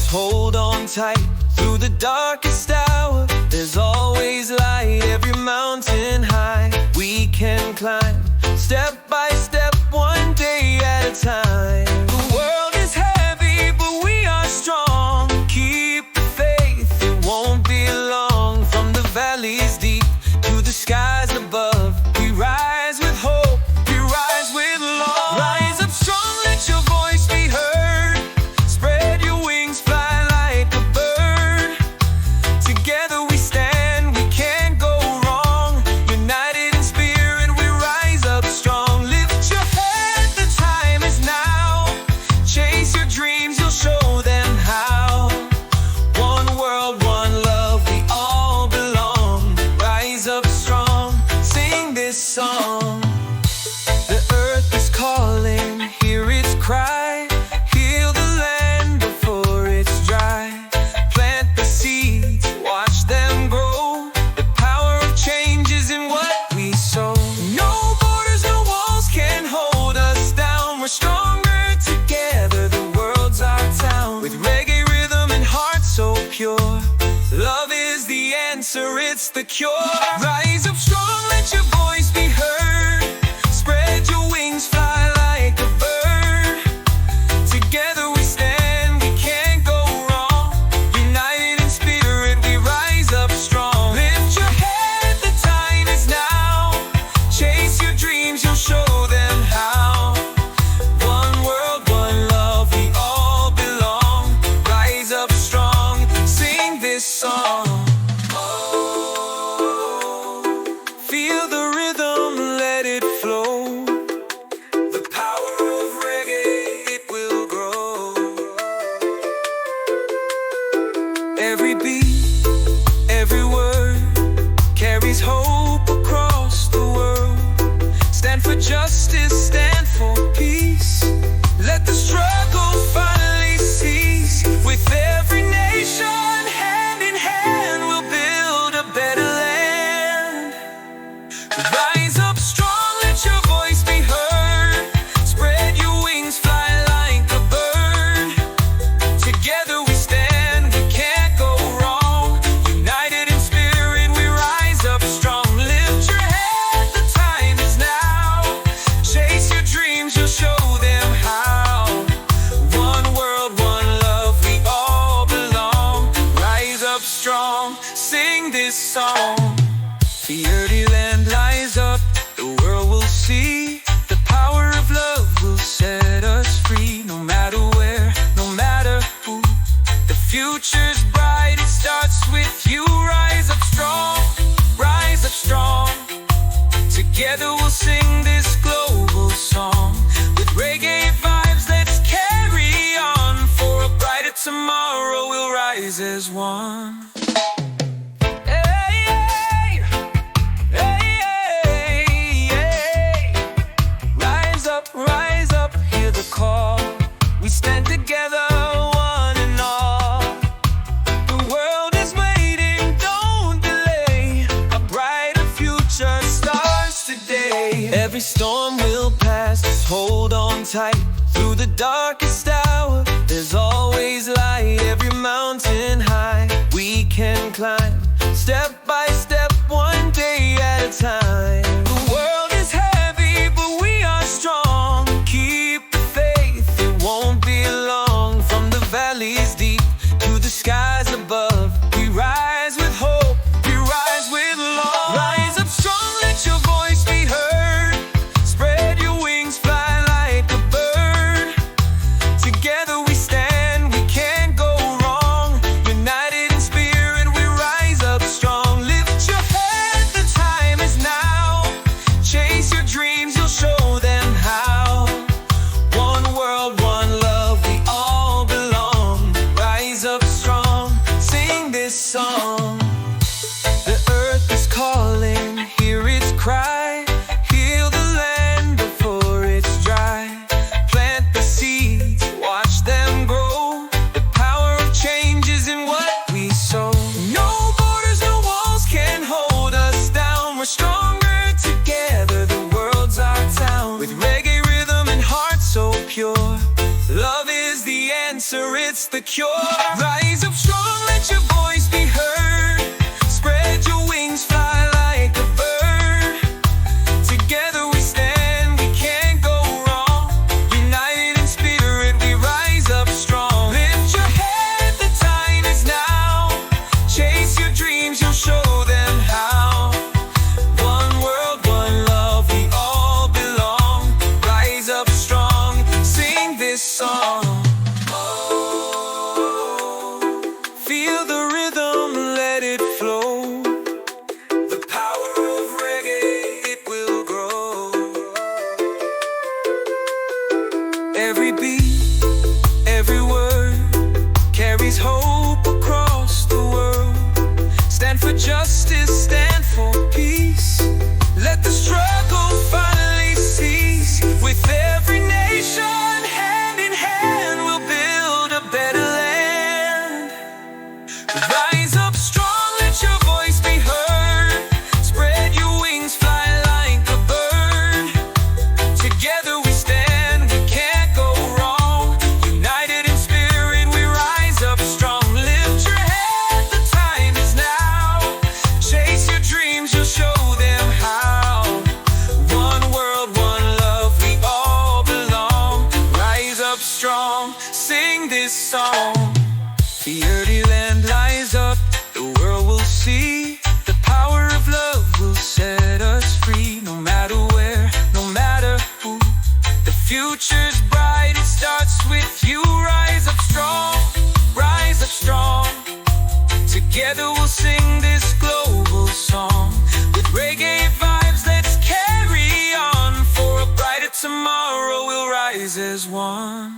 just hold on tight. Through the darkest hour, there's always light. Every mountain high, we can climb, step by step, one day at a time. The world is heavy, but we are strong. Keep the faith, it won't be long. From the valleys deep to the skies above, we rise with hope, we rise with love. Rise up strong, let your voice be heard. Spread your wings, fly like a bird. Together we stand, we can't go wrong. United in spirit, we rise up strong. Lift your head, the time is now. Chase your dreams, you'll show them how. One world, one love, we all belong. Rise up strong, sing this song. The earth is calling, hear its cry. Heal the land before it's dry. Plant the seeds, watch them grow. The power of change is in what we sow. No borders, no walls can hold us down. We're stronger together, the world's our town. With reggae rhythm and heart so pure, love is the answer, it's the cure. Rise up strong, let your voice be heard. Spread your wings, fly like a bird. Together we stand, we can't go wrong. United in spirit, we rise up strong. Lift your head, the time is now. Chase your dreams, you'll show them how. One world, one love, we all belong. Rise up strong, sing this song. Feel the rhythm, let it flow. The power of reggae, it will grow. Every beat, every word carries hope across the world. Stand for justice, stand for peace. Let the struggle finally cease. With every nation, hand in hand, we'll build a better land. Rise up strong, let your voice be heard. Spread your wings, fly like a bird. Together we stand, we can't go wrong. United in spirit, we rise up strong. Lift your head, the time is now. Chase your dreams, you'll show them how. One world, one love, we all belong. Rise up strong, sing this song. The early land lies up, the world will see. The power of love will set us free. No matter where, no matter who, the future's bright, it starts with you. Rise up strong, rise up strong. Together we'll sing this global song. With reggae vibes, let's carry on. For a brighter tomorrow, we'll rise as one. Rise up, hear the call. We stand together, one and all. The world is waiting, don't delay. A brighter future starts today. Every storm will pass, just hold on tight. Through the darkest hour, there's always light. Every mountain high, we can climb, step by step, one day at a time. The world is heavy, but we are strong. Keep the faith, it won't be long. From the valleys deep to the skies above, we rise with hope, we rise with love. Rise up strong, let your voice be heard. Spread your wings, fly like a bird. Together we stand, we can't go wrong. pure. Rise up strong, let your voice be heard. Spread your wings, fly like a bird. Together we stand, we can't go wrong. United in spirit, we rise up strong. Lift your head, the time is now. Chase your dreams, you'll show them how. One world, one love, we all belong. Rise up strong, sing this song. Feel the rhythm, let it flow. The power of reggae, it will grow. Every beat, every word carries hope across the world. Stand for justice, stand for peace. Let the struggle finally cease. With every nation, hand in hand, we'll build a better land. Rise up strong, let your voice be heard. Spread your wings, fly like a bird. Together we stand, we can't go wrong. United in spirit, we rise up strong. Lift your head, the time is now. Chase your dreams, you'll show them how. One world, one love, we all belong. Rise up strong, sing this song. The early land lies up, the world will see. The power of love will set us free. No matter where, no matter who, the future's bright, it starts with you. Rise up strong, rise up strong. Together we'll sing this global song. With reggae vibes, let's carry on. For a brighter tomorrow, we'll rise as one.